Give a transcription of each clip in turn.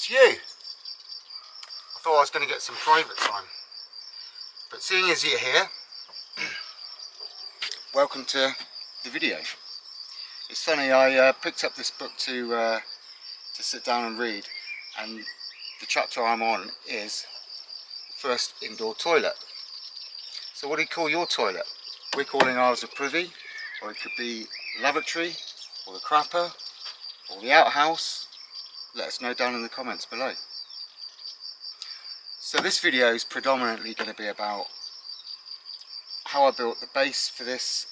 it's you. I thought I was going to get some private time, but seeing as you're here, welcome to the video. It's funny, I picked up this book to sit down and read, and the chapter I'm on is first indoor toilet. So what do you call your toilet? We're calling ours a privy, or it could be lavatory, or the crapper, or the outhouse. Let us know down in the comments below. So this video is predominantly going to be about how I built the base for this,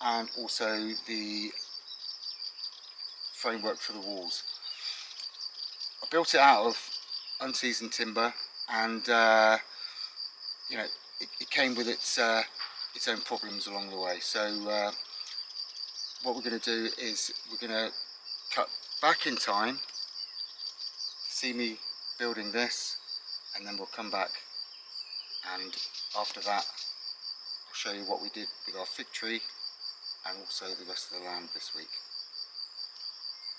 and also the framework for the walls. I built it out of unseasoned timber, and you know, it came with its own problems along the way. So what we're going to do is we're going to cut back in time, see me building this, and then we'll come back, and after that I'll show you what we did with our fig tree and also the rest of the land this week.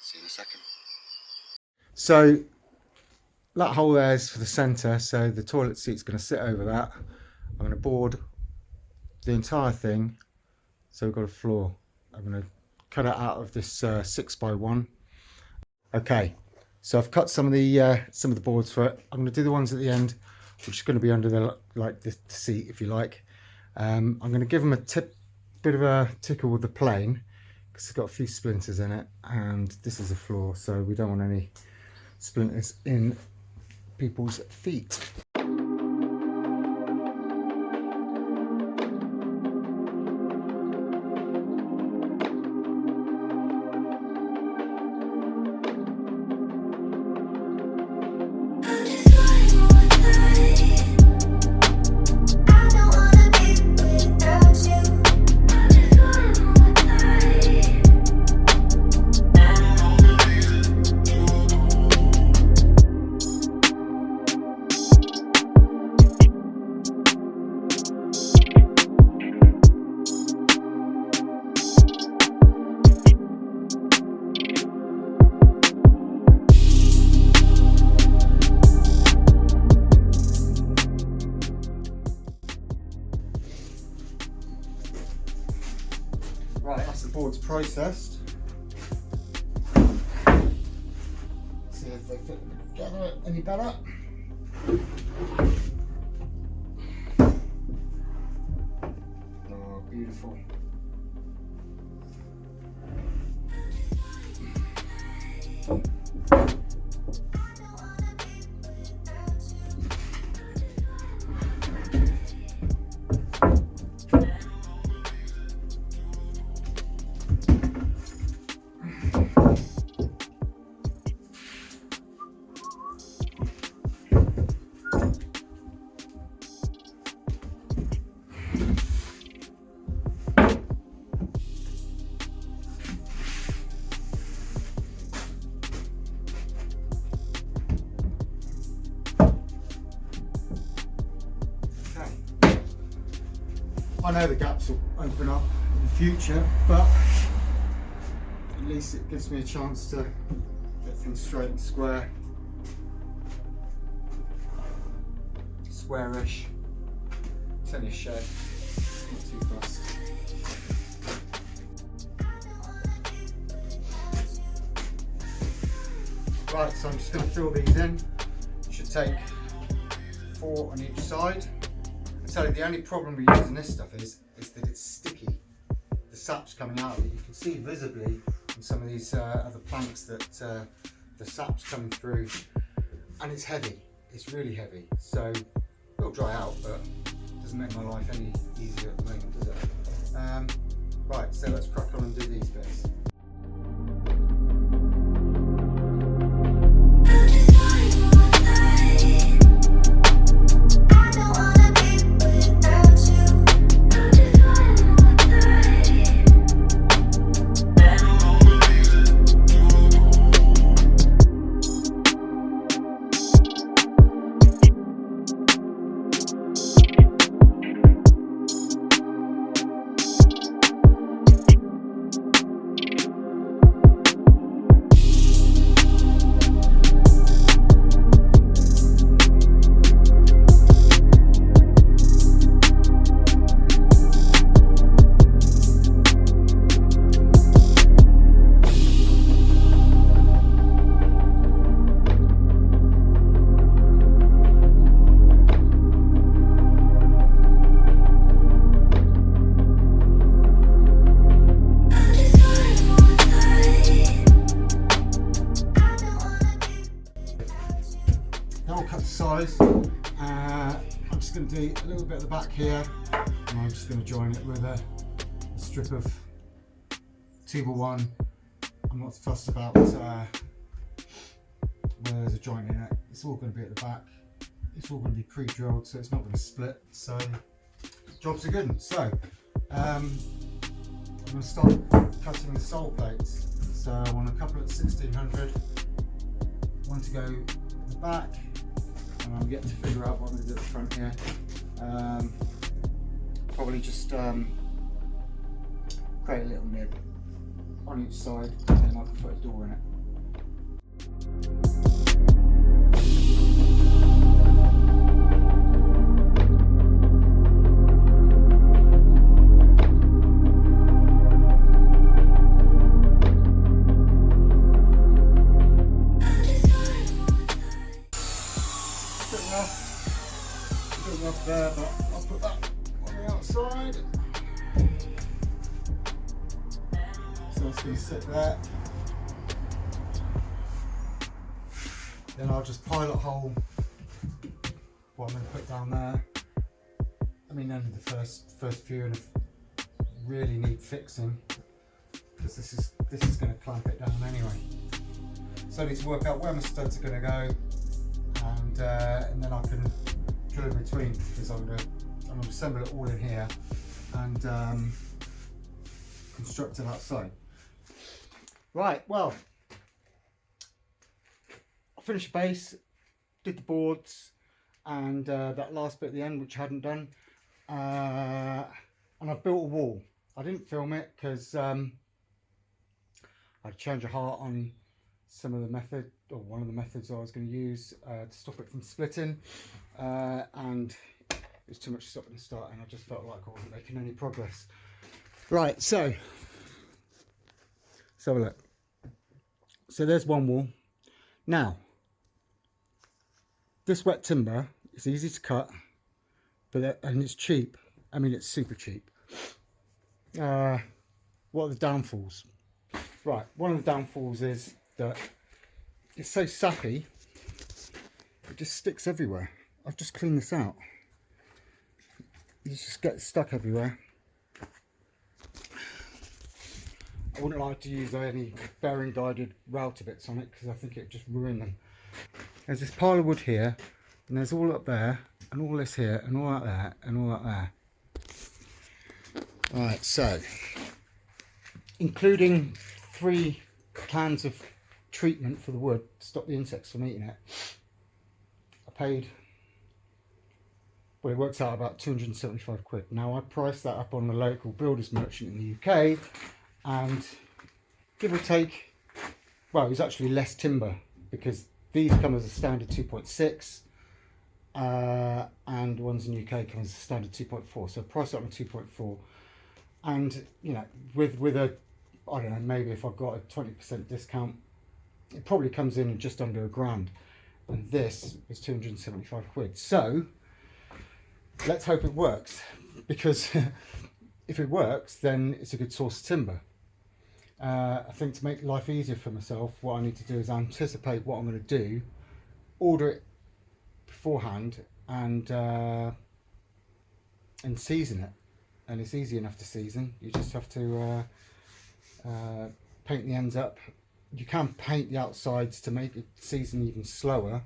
See you in a second. So that hole there is for the centre, so the toilet seat's going to sit over that. I'm going to board the entire thing, so we've got a floor. I'm going to cut it out of this 6x1. Okay, so I've cut some of the boards for it. I'm going to do the ones at the end, which is going to be under the seat, if you like. I'm going to give them a bit of a tickle with the plane, because it's got a few splinters in it, and this is a floor, so we don't want any splinters in people's feet. Right, that's the boards processed. See if they fit together any better. Oh, beautiful. I know the gaps will open up in the future, but at least it gives me a chance to get things straight and square. Squarish. It's only a shed, not too fast. Right, so I'm just going to fill these in. Should take 4 on each side. So the only problem with using this stuff is that it's sticky. The sap's coming out of it. You can see visibly in some of these other planks that the sap's coming through, and it's heavy. It's really heavy. So it'll dry out, but it doesn't make my life any easier at the moment, does it? Right, so let's crack on and do these bits. guys. I'm just going to do a little bit of the back here, and I'm just going to join it with a strip of 2x1. I'm not fussed about where there's a joint in it. It's all going to be at the back. It's all going to be pre-drilled, so it's not going to split. So jobs are good. So I'm going to start cutting the sole plates. So I want a couple at 1600, one to go at the back, and I'm getting to figure out what I'm going to do at the front here. Probably just create a little nib on each side, and then I can put a door in it. Good enough there, but I'll put that on the outside. So it's going to sit there. Then I'll just pilot hole what I'm going to put down there. I mean, only the first few really need fixing, because this is going to clamp it down anyway. So I need to work out where my studs are going to go, and then I can drill in between, because I'm going to assemble it all in here and construct it outside. Right, well, I finished the base, did the boards, and that last bit at the end, which I hadn't done, and I've built a wall. I didn't film it because I'd change a heart on some of the method, or one of the methods I was going to use to stop it from splitting, and it was too much stop and start, and I just felt like I wasn't making any progress. Right, so let's have a look. So there's one wall. Now, this wet timber is easy to cut, and it's cheap. I mean, it's super cheap. What are the downfalls? Right, one of the downfalls is that it's so sappy, it just sticks everywhere. I've just cleaned this out. You just get stuck everywhere. I wouldn't like to use any bearing guided router bits on it, because I think it would just ruin them. There's this pile of wood here, and there's all up there, and all this here, and all that there, and all that there. Right, so including 3 cans of treatment for the wood to stop the insects from eating it, I paid, well, it works out about 275 quid. Now I priced that up on the local builders merchant in the UK, and give or take, well, it was actually less timber, because these come as a standard 2.6 and ones in the UK come as a standard 2.4, so I priced it up on 2.4, and you know, with a, I don't know, maybe if I got a 20% discount, it probably comes in just under £1,000, and this is 275 quid. So let's hope it works, because if it works, then it's a good source of timber. I think to make life easier for myself, what I need to do is anticipate what I'm going to do, order it beforehand, and season it. And it's easy enough to season. You just have to paint the ends up. You can paint the outsides to make it season even slower,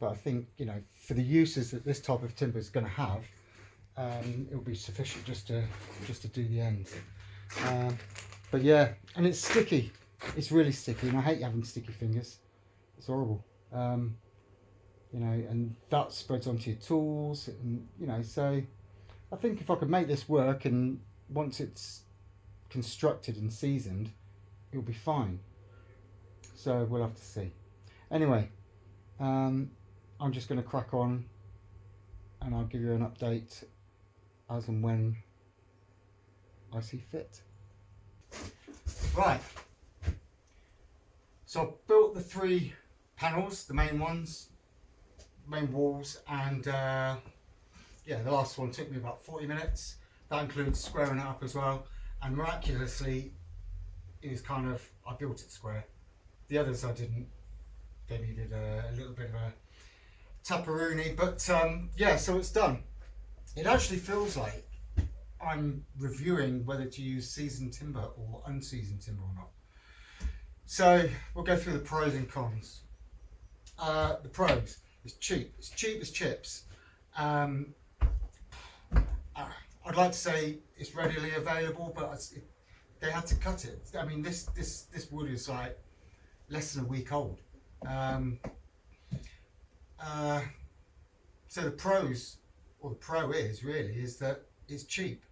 but I think, you know, for the uses that this type of timber is going to have, it'll be sufficient just to do the ends. But yeah, and it's sticky. It's really sticky, and I hate having sticky fingers. It's horrible. You know, and that spreads onto your tools, and you know, so I think if I could make this work, and once it's constructed and seasoned, it'll be fine. So we'll have to see. Anyway, I'm just going to crack on, and I'll give you an update as and when I see fit. Right, so I've built the 3 panels, the main ones, main walls, and yeah, the last one took me about 40 minutes. That includes squaring it up as well, and miraculously it was kind of, I built it square. The others I didn't. They needed a little bit of Tapperoni, but yeah, so it's done. It actually feels like I'm reviewing whether to use seasoned timber or unseasoned timber or not. So we'll go through the pros and cons. The pros, it's cheap. It's cheap as chips. I'd like to say it's readily available, but they had to cut it. I mean, this wood is like less than a week old. So the pros, or the pro is that it's cheap.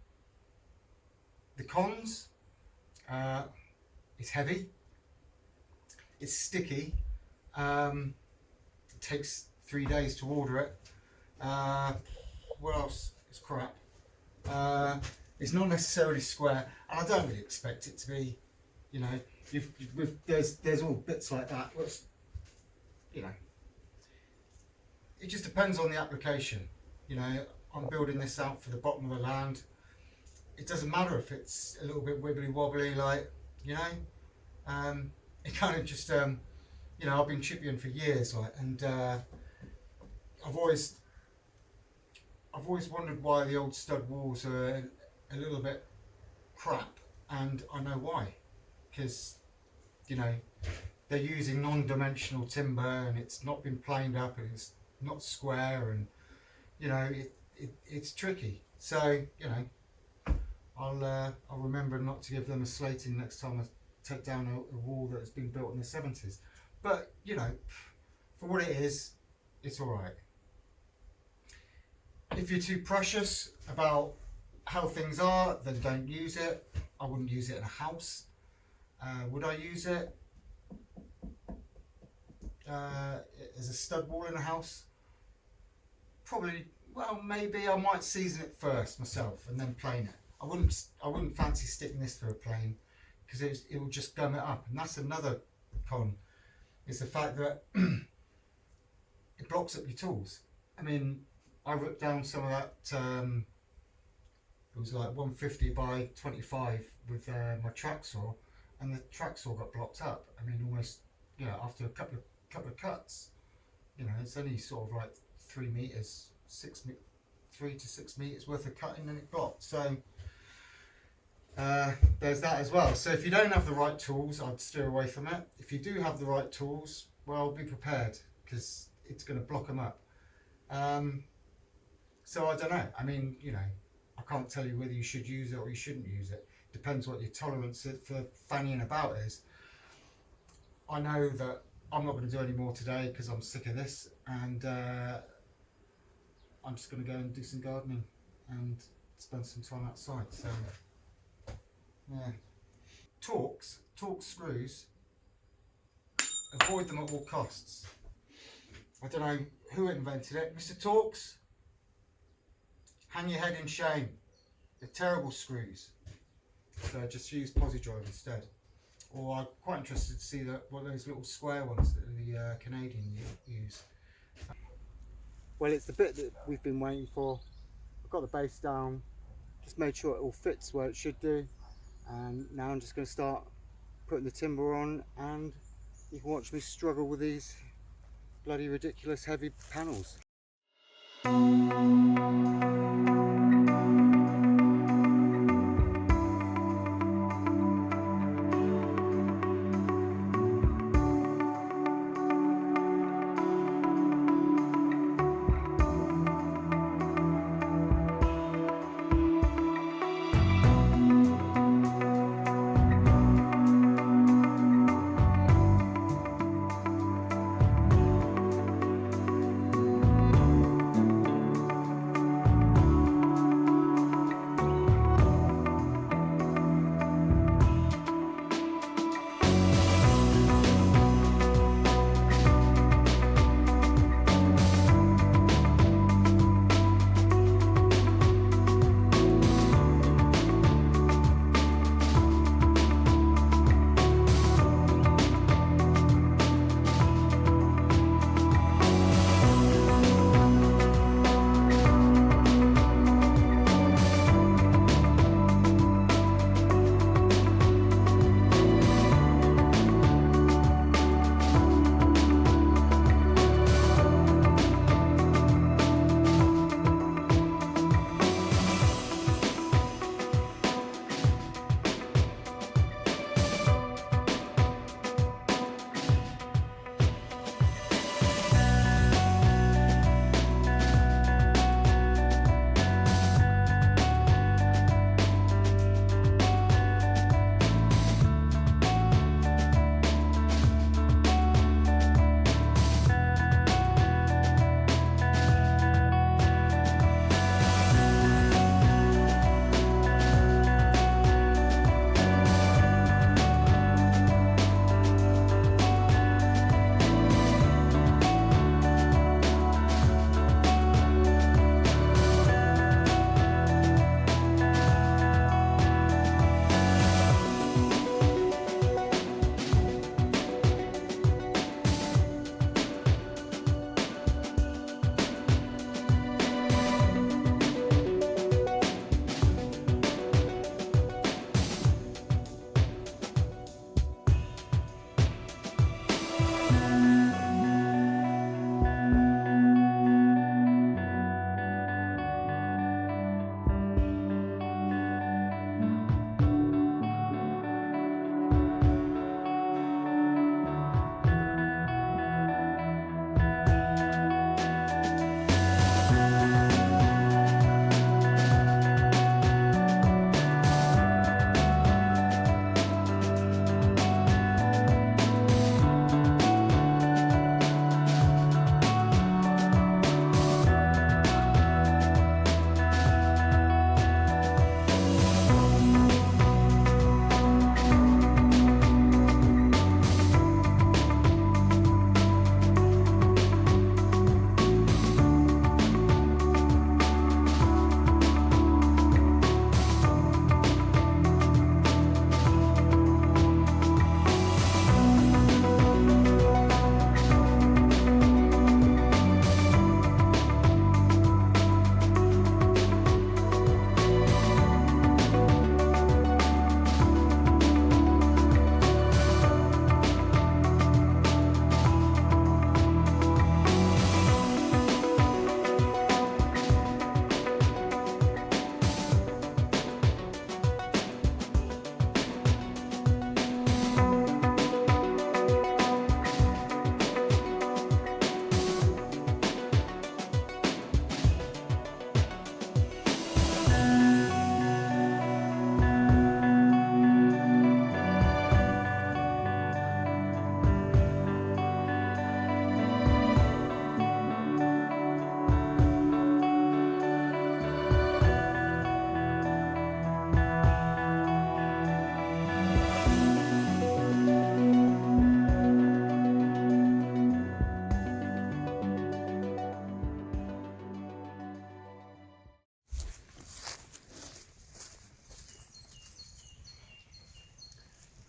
The cons, it's heavy, it's sticky, it takes 3 days to order it. What else? It's crap. It's not necessarily square, and I don't really expect it to be. You know, there's all bits like that. You know, it just depends on the application. You know, I'm building this out for the bottom of the land. It doesn't matter if it's a little bit wibbly wobbly, like, you know. It kind of just you know, I've been chipping for years, like, and I've always wondered why the old stud walls are a little bit crap, and I know why. Because, you know, they're using non-dimensional timber, and it's not been planed up, and it's not square, and you know, it's tricky. So, you know, I'll remember not to give them a slating next time I take down a wall that has been built in the 70s. But, you know, for what it is, it's all right. If you're too precious about how things are, then don't use it. I wouldn't use it in a house. Would I use it as a stud wall in a house? Probably. Well, maybe I might season it first myself and then plane it. I wouldn't fancy sticking this through a plane, because it will just gum it up, and that's another con. Is the fact that it blocks up your tools. I mean, I ripped down some of that. It was like 150 by 25 with my track saw, and the track saw got blocked up. I mean, almost, you know, after a couple of cuts. You know, it's only sort of like 3 meters, 3 to 6 meters worth of cutting, and it blocked. So there's that as well. So if you don't have the right tools, I'd steer away from it. If you do have the right tools, well, be prepared, because it's going to block them up. So I don't know. I mean, you know, I can't tell you whether you should use it or you shouldn't use it. Depends what your tolerance for fannying about is. I know that I'm not going to do any more today because I'm sick of this, and I'm just going to go and do some gardening and spend some time outside. So yeah, Torx screws, avoid them at all costs. I don't know who invented it. Mr. Torx, hang your head in shame. They're terrible screws. So just use Posi-Drive instead. Or I'm quite interested to see what those little square ones that the Canadian use. Well, it's the bit that we've been waiting for. I've got the base down, just made sure it all fits where it should do, and now I'm just going to start putting the timber on, and you can watch me struggle with these bloody ridiculous heavy panels.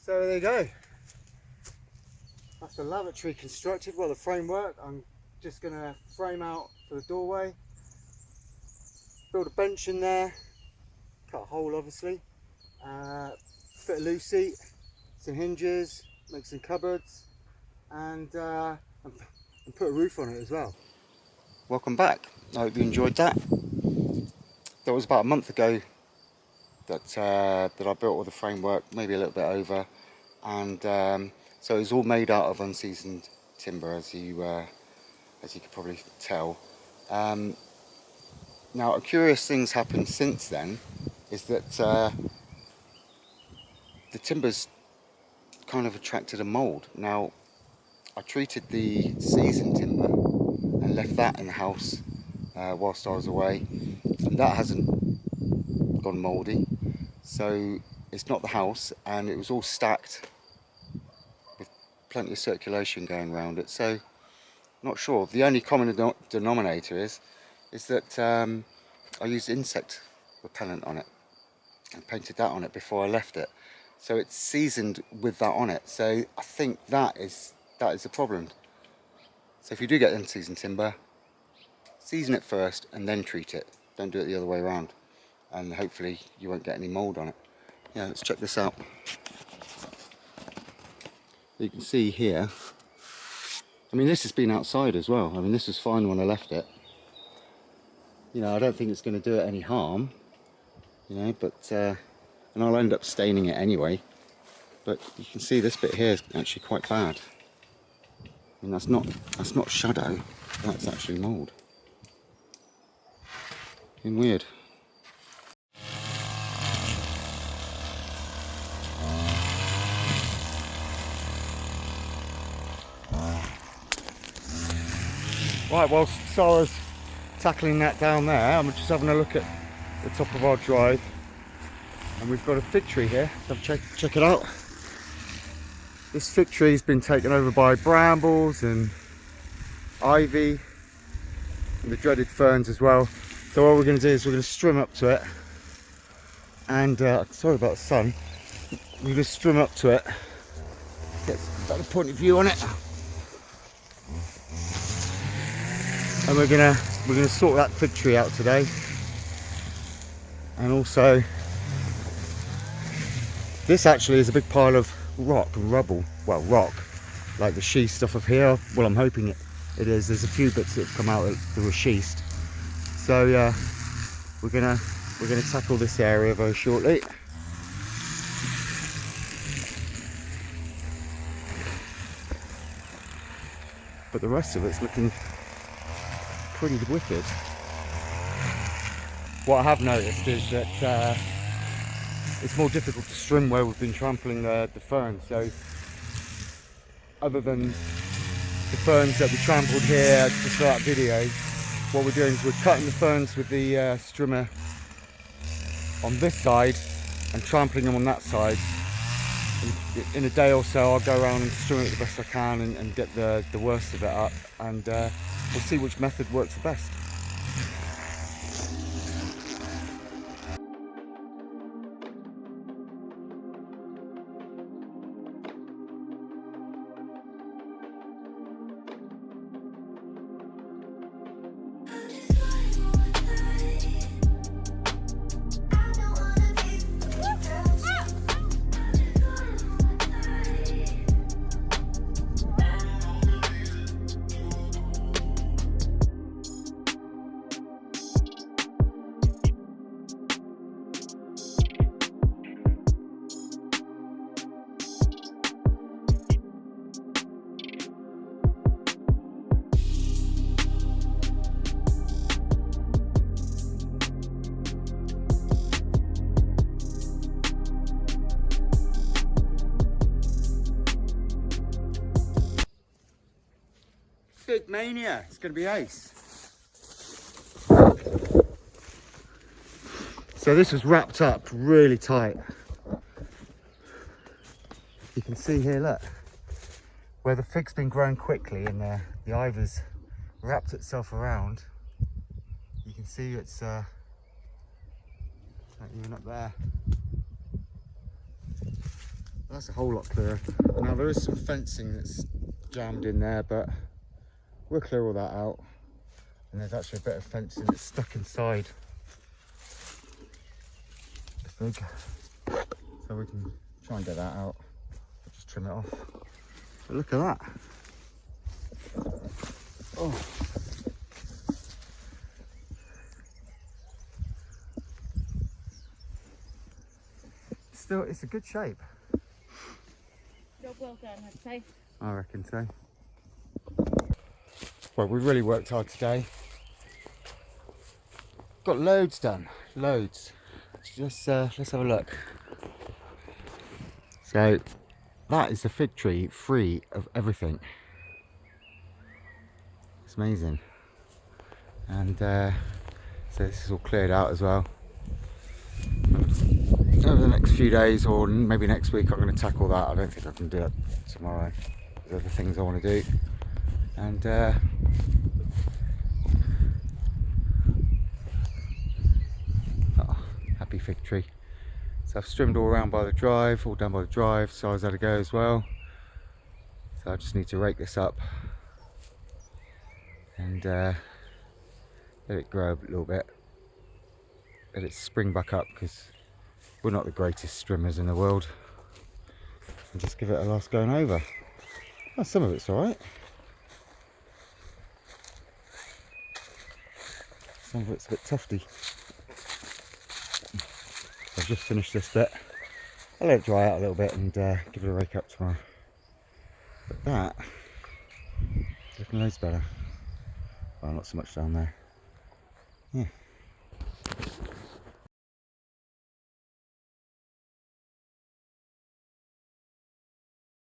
So there you go. That's the lavatory constructed. Well, the framework, I'm just going to frame out for the doorway, build a bench in there, cut a hole obviously, fit a loose seat, some hinges, make some cupboards, and put a roof on it as well. Welcome back. I hope you enjoyed that. That was about a month ago that I built all the framework, maybe a little bit over, and so it was all made out of unseasoned timber, as you could probably tell. Now, a curious thing's happened since then is that the timber's kind of attracted a mould. Now, I treated the seasoned timber and left that in the house whilst I was away, and that hasn't gone mouldy. So it's not the house, and it was all stacked with plenty of circulation going around it. So not sure. The only common denominator is that I used insect repellent on it and painted that on it before I left it. So it's seasoned with that on it. So I think that is the problem. So if you do get unseasoned timber, season it first and then treat it. Don't do it the other way around, and hopefully you won't get any mould on it. Yeah, let's check this out. You can see here, I mean, this has been outside as well. I mean, this was fine when I left it. You know, I don't think it's going to do it any harm, you know, but and I'll end up staining it anyway. But you can see this bit here is actually quite bad. I mean, that's not shadow, that's actually mould. And weird. Right, while Sara's tackling that down there, I'm just having a look at the top of our drive, and we've got a fig tree here. So check it out. This fig tree has been taken over by brambles and ivy and the dreaded ferns as well. So what we're going to do is we're going to strim up to it, and sorry about the sun, we're going to strim up to it, get a better point of view on it, and we're gonna sort that fig tree out today. And also, this actually is a big pile of rock and rubble. Well, rock, like the schist stuff of here. Well, I'm hoping it is. There's a few bits that have come out that were schist. So yeah, we're gonna tackle this area very shortly. But the rest of it's looking pretty wicked. What I have noticed is that it's more difficult to strim where we've been trampling the ferns. So other than the ferns that we trampled here just for that video, what we're doing is we're cutting the ferns with the strimmer on this side and trampling them on that side. And in a day or so I'll go around and strim it the best I can and get the worst of it up, and we'll see which method works the best. Fig mania, it's going to be ace. So this was wrapped up really tight. You can see here, look, where the fig's been growing quickly and the ivy's wrapped itself around. You can see it's not even up there. That's a whole lot clearer. Now there is some fencing that's jammed in there, but we'll clear all that out. And there's actually a bit of fencing that's stuck inside the fig, so we can try and get that out. I'll just trim it off. But look at that. Oh. Still, it's a good shape. Job well done, I'd say. I reckon so. Well, we really worked hard today. Got loads done, loads. Let's have a look. So that is the fig tree free of everything. It's amazing. And so this is all cleared out as well. Over the next few days, or maybe next week, I'm going to tackle that. I don't think I can do it tomorrow. There's other things I want to do. And happy fig tree. So I've trimmed all around by the drive, all down by the drive, so I was had to go as well. So I just need to rake this up and let it grow a little bit, let it spring back up, because we're not the greatest trimmers in the world. And just give it a last going over. Oh, some of it's alright. Some of it's a bit tufty. I've just finished this bit. I'll let it dry out a little bit and give it a rake up tomorrow. But that, looking loads better. Well, not so much down there. Yeah.